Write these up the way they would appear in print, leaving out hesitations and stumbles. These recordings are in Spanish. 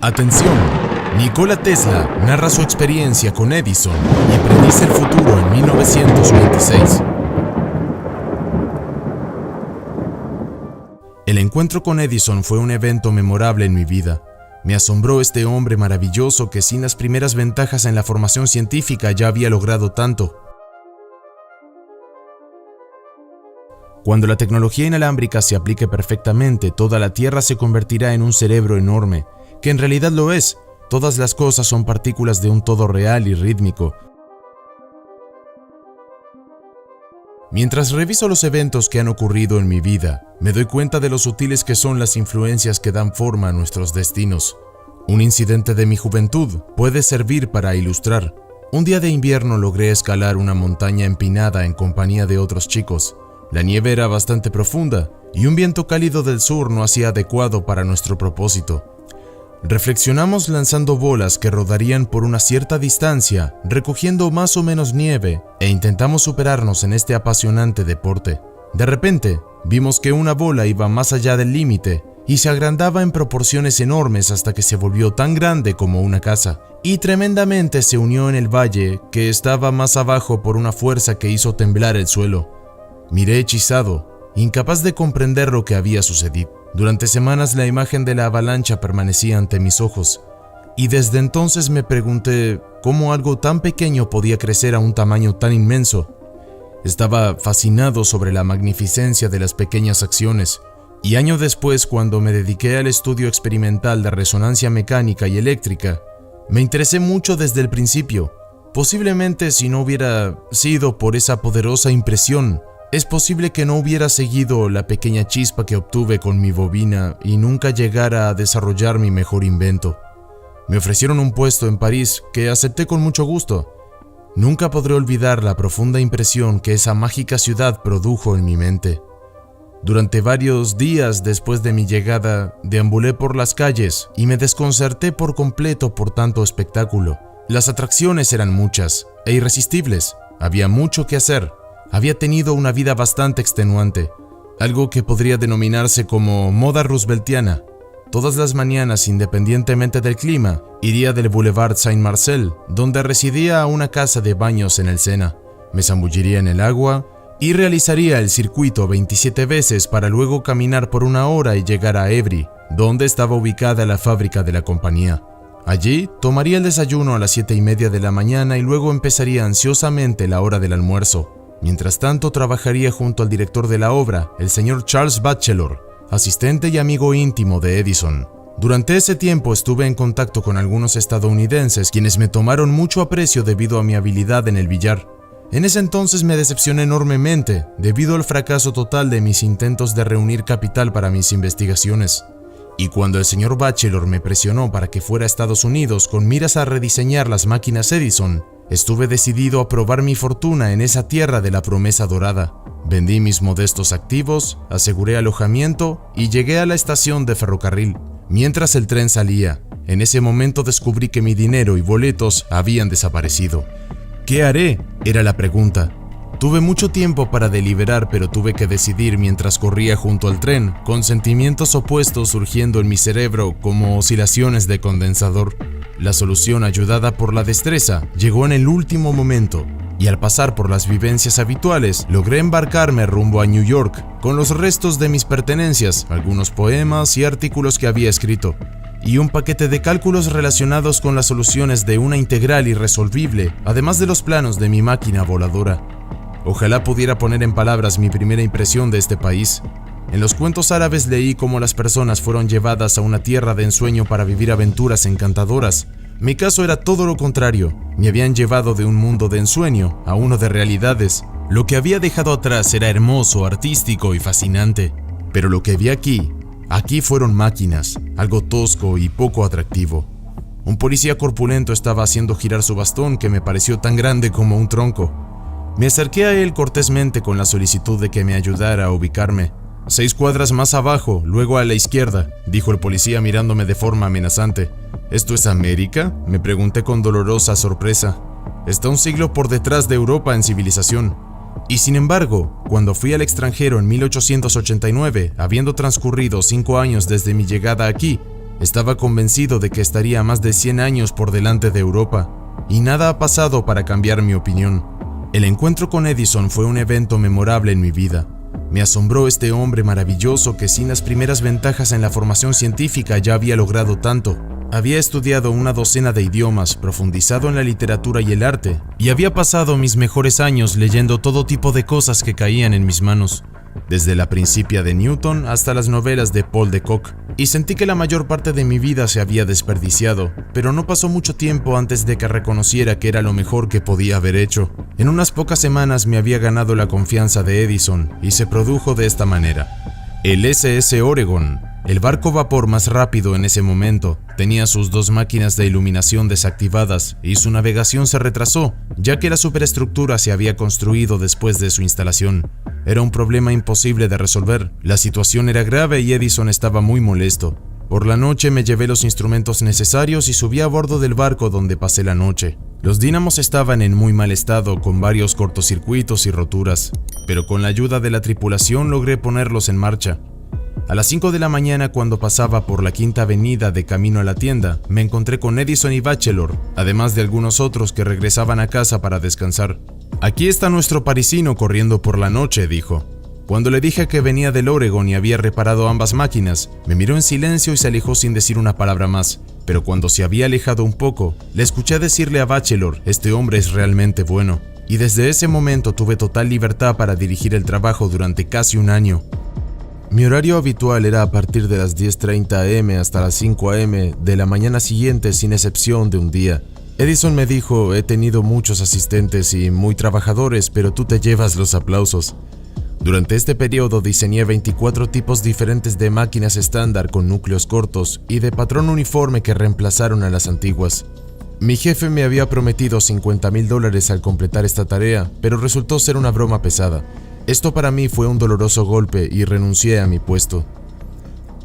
Atención, Nikola Tesla narra su experiencia con Edison y predice el futuro en 1926. El encuentro con Edison fue un evento memorable en mi vida. Me asombró este hombre maravilloso que sin las primeras ventajas en la formación científica ya había logrado tanto. Cuando la tecnología inalámbrica se aplique perfectamente, toda la Tierra se convertirá en un cerebro enorme, que en realidad lo es. Todas las cosas son partículas de un todo real y rítmico. Mientras reviso los eventos que han ocurrido en mi vida, me doy cuenta de lo sutiles que son las influencias que dan forma a nuestros destinos. Un incidente de mi juventud puede servir para ilustrar. Un día de invierno logré escalar una montaña empinada en compañía de otros chicos. La nieve era bastante profunda y un viento cálido del sur no hacía adecuado para nuestro propósito. Reflexionamos lanzando bolas que rodarían por una cierta distancia, recogiendo más o menos nieve, e intentamos superarnos en este apasionante deporte. De repente, vimos que una bola iba más allá del límite y se agrandaba en proporciones enormes hasta que se volvió tan grande como una casa, y tremendamente se unió en el valle que estaba más abajo por una fuerza que hizo temblar el suelo. Miré hechizado, incapaz de comprender lo que había sucedido. Durante semanas la imagen de la avalancha permanecía ante mis ojos, y desde entonces me pregunté cómo algo tan pequeño podía crecer a un tamaño tan inmenso. Estaba fascinado sobre la magnificencia de las pequeñas acciones, y años después, cuando me dediqué al estudio experimental de resonancia mecánica y eléctrica, me interesé mucho desde el principio. Posiblemente si no hubiera sido por esa poderosa impresión, es posible que no hubiera seguido la pequeña chispa que obtuve con mi bobina y nunca llegara a desarrollar mi mejor invento. Me ofrecieron un puesto en París que acepté con mucho gusto. Nunca podré olvidar la profunda impresión que esa mágica ciudad produjo en mi mente. Durante varios días después de mi llegada, deambulé por las calles y me desconcerté por completo por tanto espectáculo. Las atracciones eran muchas e irresistibles. Había mucho que hacer. Había tenido una vida bastante extenuante, algo que podría denominarse como moda rooseveltiana. Todas las mañanas, independientemente del clima, iría del Boulevard Saint-Marcel, donde residía, a una casa de baños en el Sena. Me zambulliría en el agua y realizaría el circuito 27 veces para luego caminar por una hora y llegar a Évry, donde estaba ubicada la fábrica de la compañía. Allí tomaría el desayuno a las 7:30 de la mañana y luego empezaría ansiosamente la hora del almuerzo. Mientras tanto, trabajaría junto al director de la obra, el señor Charles Batchelor, asistente y amigo íntimo de Edison. Durante ese tiempo estuve en contacto con algunos estadounidenses quienes me tomaron mucho aprecio debido a mi habilidad en el billar. En ese entonces me decepcioné enormemente debido al fracaso total de mis intentos de reunir capital para mis investigaciones. Y cuando el señor Batchelor me presionó para que fuera a Estados Unidos con miras a rediseñar las máquinas Edison, estuve decidido a probar mi fortuna en esa tierra de la promesa dorada. Vendí mis modestos activos, aseguré alojamiento y llegué a la estación de ferrocarril. Mientras el tren salía, en ese momento descubrí que mi dinero y boletos habían desaparecido. ¿Qué haré?, era la pregunta. Tuve mucho tiempo para deliberar, pero tuve que decidir mientras corría junto al tren, con sentimientos opuestos surgiendo en mi cerebro como oscilaciones de condensador. La solución, ayudada por la destreza, llegó en el último momento, y al pasar por las vivencias habituales, logré embarcarme rumbo a New York con los restos de mis pertenencias, algunos poemas y artículos que había escrito, y un paquete de cálculos relacionados con las soluciones de una integral irresolvible, además de los planos de mi máquina voladora. Ojalá pudiera poner en palabras mi primera impresión de este país. En los cuentos árabes leí cómo las personas fueron llevadas a una tierra de ensueño para vivir aventuras encantadoras. Mi caso era todo lo contrario. Me habían llevado de un mundo de ensueño a uno de realidades. Lo que había dejado atrás era hermoso, artístico y fascinante. Pero lo que vi aquí fueron máquinas, algo tosco y poco atractivo. Un policía corpulento estaba haciendo girar su bastón que me pareció tan grande como un tronco. Me acerqué a él cortésmente con la solicitud de que me ayudara a ubicarme. 6 cuadras más abajo, luego a la izquierda, dijo el policía mirándome de forma amenazante. ¿Esto es América?, me pregunté con dolorosa sorpresa. Está un siglo por detrás de Europa en civilización. Y sin embargo, cuando fui al extranjero en 1889, habiendo transcurrido 5 años desde mi llegada aquí, Estaba convencido de que estaría más de 100 años por delante de Europa, y nada ha pasado para cambiar mi opinión. El encuentro con Edison fue un evento memorable en mi vida. Me asombró este hombre maravilloso que sin las primeras ventajas en la formación científica ya había logrado tanto. Había estudiado una docena de idiomas, profundizado en la literatura y el arte, y había pasado mis mejores años leyendo todo tipo de cosas que caían en mis manos, desde la Principia de Newton hasta las novelas de Paul de Kock, y sentí que la mayor parte de mi vida se había desperdiciado, pero no pasó mucho tiempo antes de que reconociera que era lo mejor que podía haber hecho. En unas pocas semanas me había ganado la confianza de Edison, y se produjo de esta manera. El SS Oregon, el barco vapor más rápido en ese momento, tenía sus 2 máquinas de iluminación desactivadas y su navegación se retrasó, ya que la superestructura se había construido después de su instalación. Era un problema imposible de resolver. La situación era grave y Edison estaba muy molesto. Por la noche me llevé los instrumentos necesarios y subí a bordo del barco donde pasé la noche. Los dínamos estaban en muy mal estado, con varios cortocircuitos y roturas, pero con la ayuda de la tripulación logré ponerlos en marcha. A las 5 de la mañana, cuando pasaba por la Quinta Avenida de camino a la tienda, me encontré con Edison y Batchelor, además de algunos otros que regresaban a casa para descansar. «Aquí está nuestro parisino corriendo por la noche», dijo. Cuando le dije que venía del Oregon y había reparado ambas máquinas, me miró en silencio y se alejó sin decir una palabra más. Pero cuando se había alejado un poco, le escuché decirle a Batchelor: «Este hombre es realmente bueno». Y desde ese momento tuve total libertad para dirigir el trabajo durante casi un año. Mi horario habitual era a partir de las 10:30 am hasta las 5 am de la mañana siguiente, sin excepción de un día. Edison me dijo: «He tenido muchos asistentes y muy trabajadores, pero tú te llevas los aplausos». Durante este periodo diseñé 24 tipos diferentes de máquinas estándar con núcleos cortos y de patrón uniforme que reemplazaron a las antiguas. Mi jefe me había prometido $50,000 al completar esta tarea, pero resultó ser una broma pesada. Esto para mí fue un doloroso golpe y renuncié a mi puesto.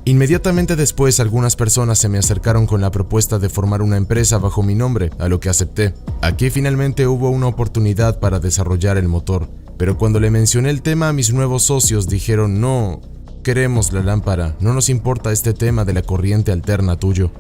Inmediatamente después, algunas personas se me acercaron con la propuesta de formar una empresa bajo mi nombre, a lo que acepté. Aquí finalmente hubo una oportunidad para desarrollar el motor, pero cuando le mencioné el tema a mis nuevos socios dijeron: «No queremos la lámpara, no nos importa este tema de la corriente alterna tuyo».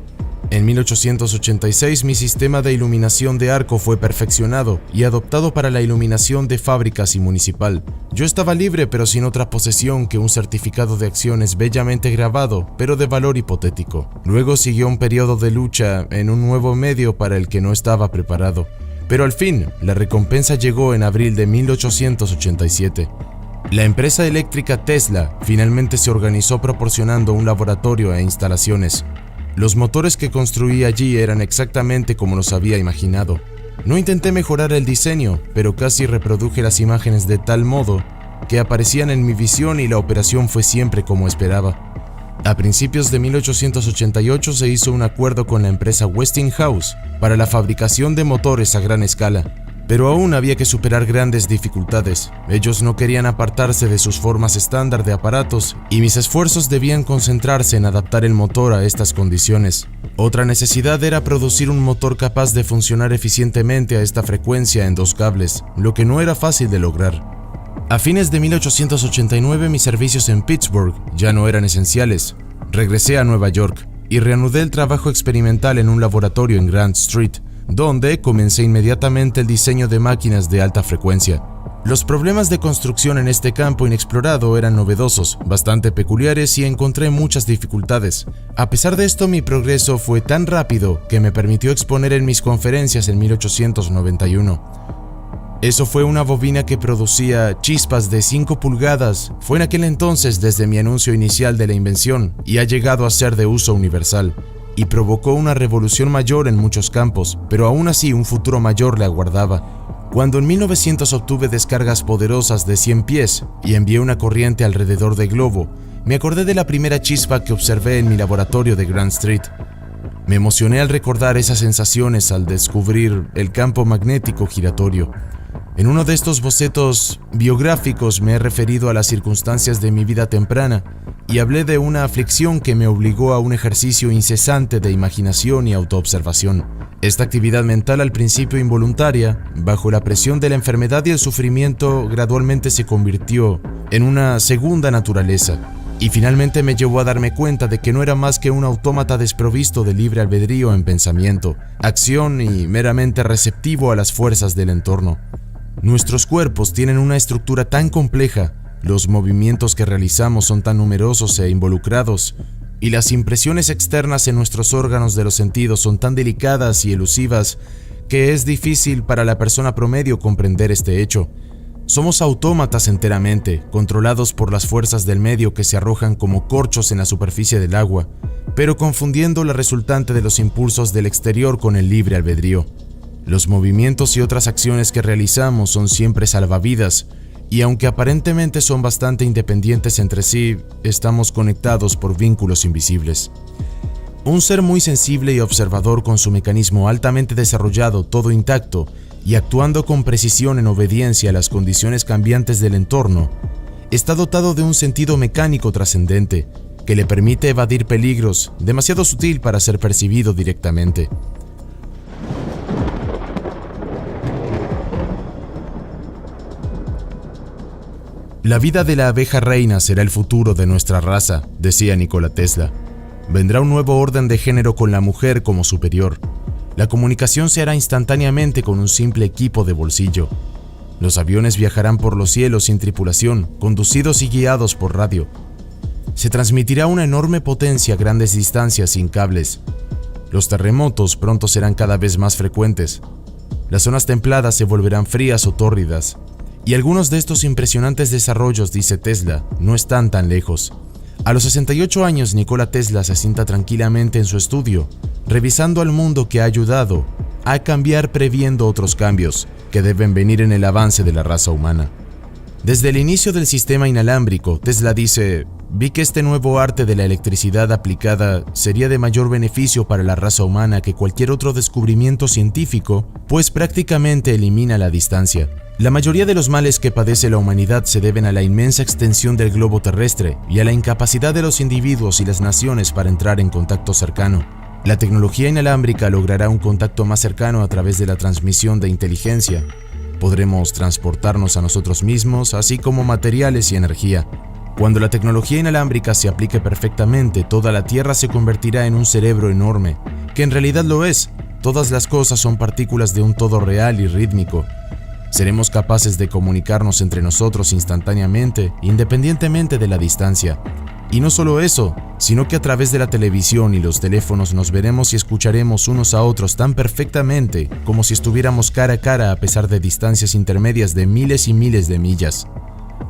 En 1886 mi sistema de iluminación de arco fue perfeccionado y adoptado para la iluminación de fábricas y municipal. Yo estaba libre, pero sin otra posesión que un certificado de acciones bellamente grabado, pero de valor hipotético. Luego siguió un periodo de lucha en un nuevo medio para el que no estaba preparado. Pero al fin, la recompensa llegó en abril de 1887. La empresa eléctrica Tesla finalmente se organizó proporcionando un laboratorio e instalaciones. Los motores que construí allí eran exactamente como los había imaginado. No intenté mejorar el diseño, pero casi reproduje las imágenes de tal modo que aparecían en mi visión y la operación fue siempre como esperaba. A principios de 1888 se hizo un acuerdo con la empresa Westinghouse para la fabricación de motores a gran escala, pero aún había que superar grandes dificultades. Ellos no querían apartarse de sus formas estándar de aparatos y mis esfuerzos debían concentrarse en adaptar el motor a estas condiciones. Otra necesidad era producir un motor capaz de funcionar eficientemente a esta frecuencia en 2 cables, lo que no era fácil de lograr. A fines de 1889 mis servicios en Pittsburgh ya no eran esenciales. Regresé a Nueva York y reanudé el trabajo experimental en un laboratorio en Grant Street, donde comencé inmediatamente el diseño de máquinas de alta frecuencia. Los problemas de construcción en este campo inexplorado eran novedosos, bastante peculiares y encontré muchas dificultades. A pesar de esto, mi progreso fue tan rápido que me permitió exponer en mis conferencias en 1891. Eso fue una bobina que producía chispas de 5 pulgadas. Fue en aquel entonces desde mi anuncio inicial de la invención y ha llegado a ser de uso universal. Y provocó una revolución mayor en muchos campos, pero aún así un futuro mayor le aguardaba. Cuando en 1900 obtuve descargas poderosas de 100 pies y envié una corriente alrededor del globo, me acordé de la primera chispa que observé en mi laboratorio de Grant Street. Me emocioné al recordar esas sensaciones al descubrir el campo magnético giratorio. En uno de estos bocetos biográficos me he referido a las circunstancias de mi vida temprana y hablé de una aflicción que me obligó a un ejercicio incesante de imaginación y autoobservación. Esta actividad mental, al principio involuntaria, bajo la presión de la enfermedad y el sufrimiento, gradualmente se convirtió en una segunda naturaleza. Y finalmente me llevó a darme cuenta de que no era más que un autómata desprovisto de libre albedrío en pensamiento, acción y meramente receptivo a las fuerzas del entorno. Nuestros cuerpos tienen una estructura tan compleja, los movimientos que realizamos son tan numerosos e involucrados, y las impresiones externas en nuestros órganos de los sentidos son tan delicadas y elusivas que es difícil para la persona promedio comprender este hecho. Somos autómatas enteramente, controlados por las fuerzas del medio que se arrojan como corchos en la superficie del agua, pero confundiendo la resultante de los impulsos del exterior con el libre albedrío. Los movimientos y otras acciones que realizamos son siempre salvavidas, y aunque aparentemente son bastante independientes entre sí, estamos conectados por vínculos invisibles. Un ser muy sensible y observador con su mecanismo altamente desarrollado, todo intacto, y actuando con precisión en obediencia a las condiciones cambiantes del entorno, está dotado de un sentido mecánico trascendente que le permite evadir peligros demasiado sutil para ser percibido directamente. La vida de la abeja reina será el futuro de nuestra raza, decía Nikola Tesla. Vendrá un nuevo orden de género con la mujer como superior. La comunicación se hará instantáneamente con un simple equipo de bolsillo. Los aviones viajarán por los cielos sin tripulación, conducidos y guiados por radio. Se transmitirá una enorme potencia a grandes distancias sin cables. Los terremotos pronto serán cada vez más frecuentes. Las zonas templadas se volverán frías o tórridas. Y algunos de estos impresionantes desarrollos, dice Tesla, no están tan lejos. A los 68 años, Nikola Tesla se sienta tranquilamente en su estudio, revisando al mundo que ha ayudado a cambiar previendo otros cambios que deben venir en el avance de la raza humana. Desde el inicio del sistema inalámbrico, Tesla dice: vi que este nuevo arte de la electricidad aplicada sería de mayor beneficio para la raza humana que cualquier otro descubrimiento científico, pues prácticamente elimina la distancia. La mayoría de los males que padece la humanidad se deben a la inmensa extensión del globo terrestre y a la incapacidad de los individuos y las naciones para entrar en contacto cercano. La tecnología inalámbrica logrará un contacto más cercano a través de la transmisión de inteligencia. Podremos transportarnos a nosotros mismos, así como materiales y energía. Cuando la tecnología inalámbrica se aplique perfectamente, toda la Tierra se convertirá en un cerebro enorme, que en realidad lo es. Todas las cosas son partículas de un todo real y rítmico. Seremos capaces de comunicarnos entre nosotros instantáneamente, independientemente de la distancia. Y no solo eso, sino que a través de la televisión y los teléfonos nos veremos y escucharemos unos a otros tan perfectamente como si estuviéramos cara a cara a pesar de distancias intermedias de miles y miles de millas.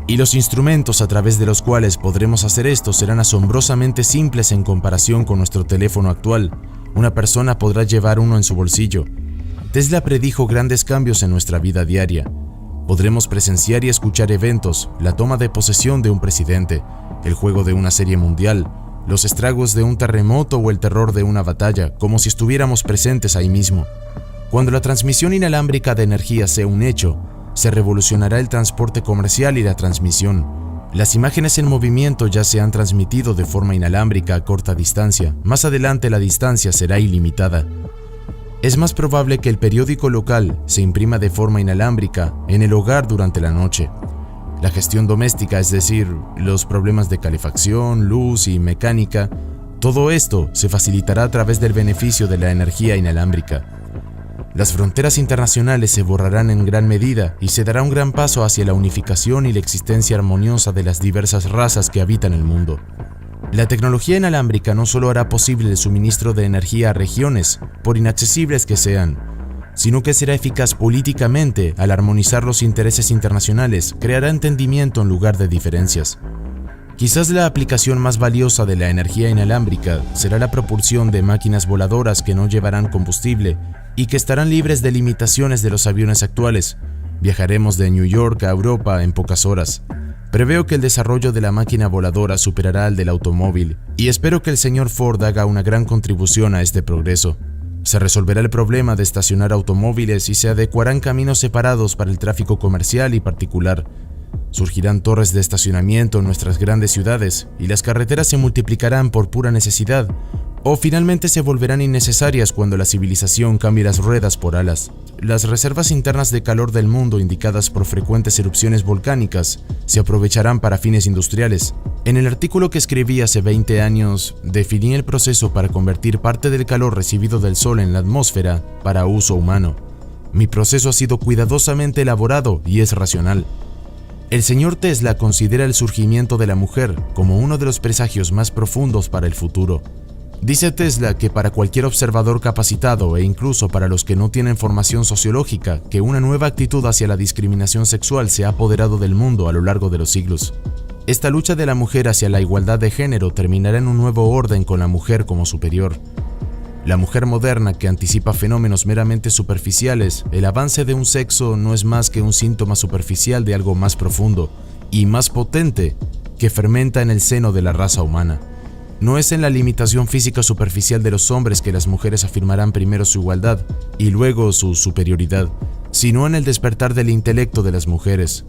Y los instrumentos a través de los cuales podremos hacer esto serán asombrosamente simples en comparación con nuestro teléfono actual. Una persona podrá llevar uno en su bolsillo. Tesla predijo grandes cambios en nuestra vida diaria. Podremos presenciar y escuchar eventos, la toma de posesión de un presidente, el juego de una serie mundial, los estragos de un terremoto o el terror de una batalla, como si estuviéramos presentes ahí mismo. Cuando la transmisión inalámbrica de energía sea un hecho, se revolucionará el transporte comercial y la transmisión. Las imágenes en movimiento ya se han transmitido de forma inalámbrica a corta distancia. Más adelante la distancia será ilimitada. Es más probable que el periódico local se imprima de forma inalámbrica en el hogar durante la noche. La gestión doméstica, es decir, los problemas de calefacción, luz y mecánica, todo esto se facilitará a través del beneficio de la energía inalámbrica. Las fronteras internacionales se borrarán en gran medida y se dará un gran paso hacia la unificación y la existencia armoniosa de las diversas razas que habitan el mundo. La tecnología inalámbrica no solo hará posible el suministro de energía a regiones, por inaccesibles que sean, sino que será eficaz políticamente al armonizar los intereses internacionales, creará entendimiento en lugar de diferencias. Quizás la aplicación más valiosa de la energía inalámbrica será la propulsión de máquinas voladoras que no llevarán combustible y que estarán libres de limitaciones de los aviones actuales. Viajaremos de New York a Europa en pocas horas. Preveo que el desarrollo de la máquina voladora superará al del automóvil y espero que el señor Ford haga una gran contribución a este progreso. Se resolverá el problema de estacionar automóviles y se adecuarán caminos separados para el tráfico comercial y particular. Surgirán torres de estacionamiento en nuestras grandes ciudades y las carreteras se multiplicarán por pura necesidad, O finalmente se volverán innecesarias cuando la civilización cambie las ruedas por alas. Las reservas internas de calor del mundo, indicadas por frecuentes erupciones volcánicas, se aprovecharán para fines industriales. En el artículo que escribí hace 20 años, definí el proceso para convertir parte del calor recibido del Sol en la atmósfera para uso humano. Mi proceso ha sido cuidadosamente elaborado y es racional. El señor Tesla considera el surgimiento de la mujer como uno de los presagios más profundos para el futuro. Dice Tesla que para cualquier observador capacitado e incluso para los que no tienen formación sociológica, que una nueva actitud hacia la discriminación sexual se ha apoderado del mundo a lo largo de los siglos. Esta lucha de la mujer hacia la igualdad de género terminará en un nuevo orden con la mujer como superior. La mujer moderna, que anticipa fenómenos meramente superficiales, el avance de un sexo no es más que un síntoma superficial de algo más profundo y más potente que fermenta en el seno de la raza humana. No es en la limitación física superficial de los hombres que las mujeres afirmarán primero su igualdad y luego su superioridad, sino en el despertar del intelecto de las mujeres.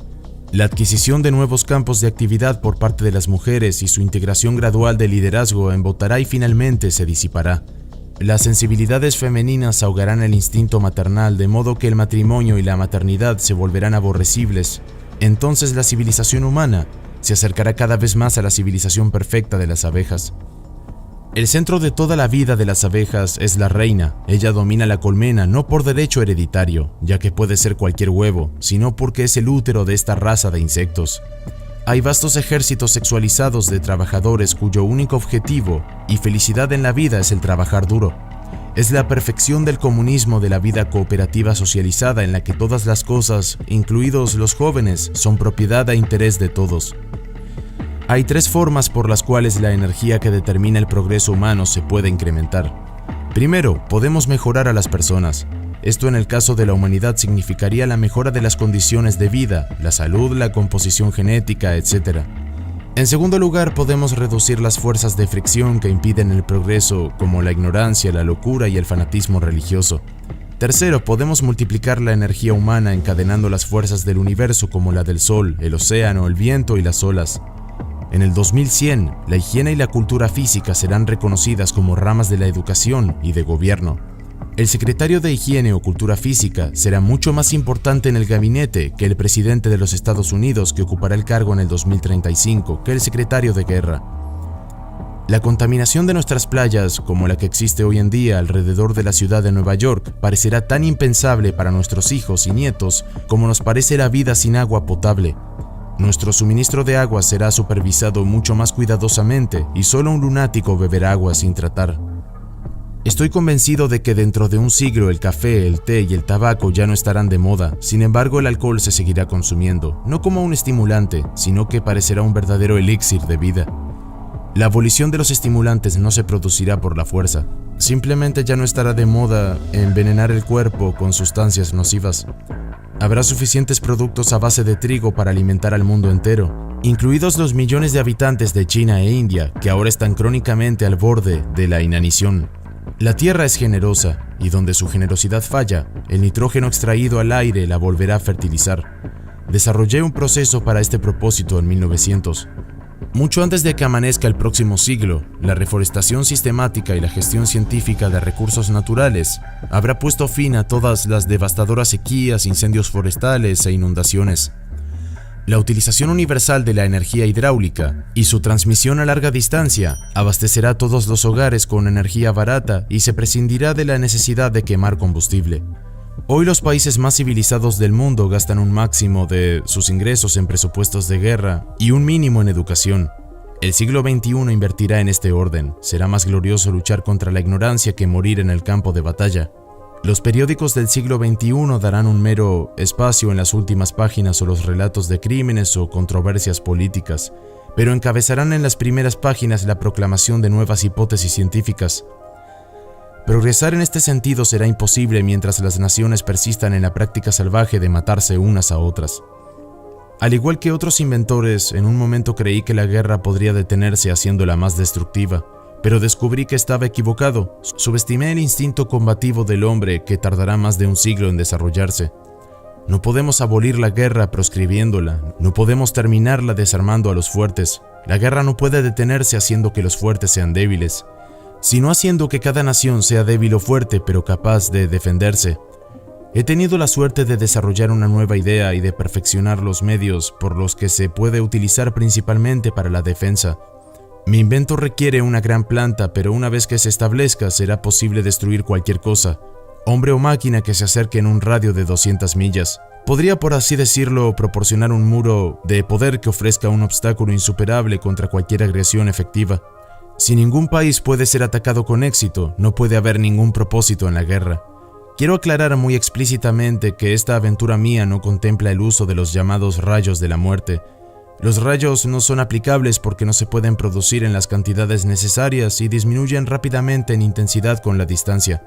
La adquisición de nuevos campos de actividad por parte de las mujeres y su integración gradual de liderazgo embotará y finalmente se disipará. Las sensibilidades femeninas ahogarán el instinto maternal, de modo que el matrimonio y la maternidad se volverán aborrecibles. Entonces la civilización humana se acercará cada vez más a la civilización perfecta de las abejas. El centro de toda la vida de las abejas es la reina. Ella domina la colmena no por derecho hereditario, ya que puede ser cualquier huevo, sino porque es el útero de esta raza de insectos. Hay vastos ejércitos sexualizados de trabajadores cuyo único objetivo y felicidad en la vida es el trabajar duro. Es la perfección del comunismo de la vida cooperativa socializada en la que todas las cosas, incluidos los jóvenes, son propiedad e interés de todos. Hay tres formas por las cuales la energía que determina el progreso humano se puede incrementar. Primero, podemos mejorar a las personas. Esto en el caso de la humanidad significaría la mejora de las condiciones de vida, la salud, la composición genética, etc. En segundo lugar, podemos reducir las fuerzas de fricción que impiden el progreso, como la ignorancia, la locura y el fanatismo religioso. Tercero, podemos multiplicar la energía humana encadenando las fuerzas del universo como la del sol, el océano, el viento y las olas. En el 2100, la higiene y la cultura física serán reconocidas como ramas de la educación y de gobierno. El secretario de Higiene o Cultura Física será mucho más importante en el gabinete que el presidente de los Estados Unidos, que ocupará el cargo en el 2035, que el secretario de Guerra. La contaminación de nuestras playas, como la que existe hoy en día alrededor de la ciudad de Nueva York, parecerá tan impensable para nuestros hijos y nietos como nos parece la vida sin agua potable. Nuestro suministro de agua será supervisado mucho más cuidadosamente y solo un lunático beberá agua sin tratar. Estoy convencido de que dentro de un siglo el café, el té y el tabaco ya no estarán de moda. Sin embargo, el alcohol se seguirá consumiendo, no como un estimulante, sino que parecerá un verdadero elixir de vida. La abolición de los estimulantes no se producirá por la fuerza. Simplemente ya no estará de moda envenenar el cuerpo con sustancias nocivas. Habrá suficientes productos a base de trigo para alimentar al mundo entero, incluidos los millones de habitantes de China e India que ahora están crónicamente al borde de la inanición. La tierra es generosa, y donde su generosidad falla, el nitrógeno extraído al aire la volverá a fertilizar. Desarrollé un proceso para este propósito en 1900. Mucho antes de que amanezca el próximo siglo, la reforestación sistemática y la gestión científica de recursos naturales habrá puesto fin a todas las devastadoras sequías, incendios forestales e inundaciones. La utilización universal de la energía hidráulica y su transmisión a larga distancia abastecerá a todos los hogares con energía barata y se prescindirá de la necesidad de quemar combustible. Hoy los países más civilizados del mundo gastan un máximo de sus ingresos en presupuestos de guerra y un mínimo en educación. El siglo XXI invertirá en este orden. Será más glorioso luchar contra la ignorancia que morir en el campo de batalla. Los periódicos del siglo XXI darán un mero espacio en las últimas páginas o los relatos de crímenes o controversias políticas, pero encabezarán en las primeras páginas la proclamación de nuevas hipótesis científicas. Progresar en este sentido será imposible mientras las naciones persistan en la práctica salvaje de matarse unas a otras. Al igual que otros inventores, en un momento creí que la guerra podría detenerse haciéndola más destructiva, pero descubrí que estaba equivocado. Subestimé el instinto combativo del hombre, que tardará más de un siglo en desarrollarse. No podemos abolir la guerra proscribiéndola, no podemos terminarla desarmando a los fuertes. La guerra no puede detenerse haciendo que los fuertes sean débiles. sino haciendo que cada nación sea débil o fuerte pero capaz de defenderse. He tenido la suerte de desarrollar una nueva idea y de perfeccionar los medios por los que se puede utilizar principalmente para la defensa. Mi invento requiere una gran planta, pero una vez que se establezca será posible destruir cualquier cosa, hombre o máquina que se acerque en un radio de 200 millas. Podría, por así decirlo, proporcionar un muro de poder que ofrezca un obstáculo insuperable contra cualquier agresión efectiva. Si ningún país puede ser atacado con éxito, no puede haber ningún propósito en la guerra. Quiero aclarar muy explícitamente que esta aventura mía no contempla el uso de los llamados rayos de la muerte. Los rayos no son aplicables porque no se pueden producir en las cantidades necesarias y disminuyen rápidamente en intensidad con la distancia.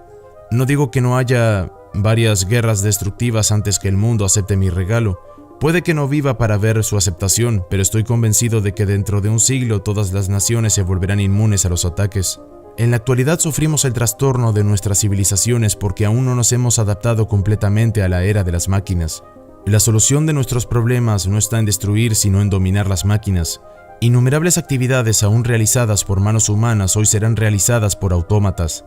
No digo que no haya varias guerras destructivas antes que el mundo acepte mi regalo. Puede que no viva para ver su aceptación, pero estoy convencido de que dentro de un siglo todas las naciones se volverán inmunes a los ataques. En la actualidad sufrimos el trastorno de nuestras civilizaciones porque aún no nos hemos adaptado completamente a la era de las máquinas. La solución de nuestros problemas no está en destruir, sino en dominar las máquinas. Innumerables actividades aún realizadas por manos humanas hoy serán realizadas por autómatas.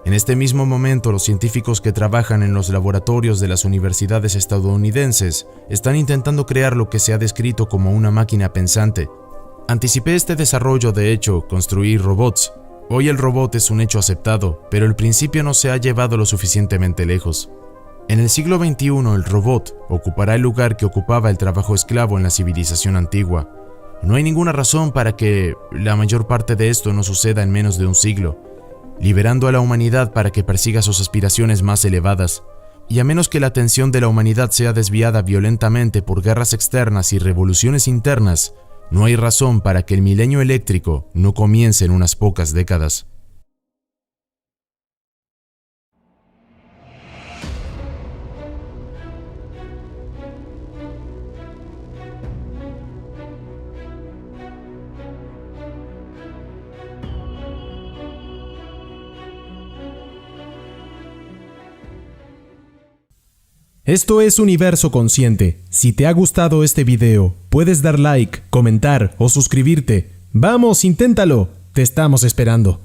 En este mismo momento, los científicos que trabajan en los laboratorios de las universidades estadounidenses están intentando crear lo que se ha descrito como una máquina pensante. Anticipé este desarrollo, de hecho, construir robots. Hoy el robot es un hecho aceptado, pero el principio no se ha llevado lo suficientemente lejos. En el siglo XXI, el robot ocupará el lugar que ocupaba el trabajo esclavo en la civilización antigua. No hay ninguna razón para que la mayor parte de esto no suceda en menos de un siglo, liberando a la humanidad para que persiga sus aspiraciones más elevadas. Y a menos que la atención de la humanidad sea desviada violentamente por guerras externas y revoluciones internas, no hay razón para que el milenio eléctrico no comience en unas pocas décadas. Esto es Universo Consciente. Si te ha gustado este video, puedes dar like, comentar o suscribirte. ¡Vamos, inténtalo! Te estamos esperando.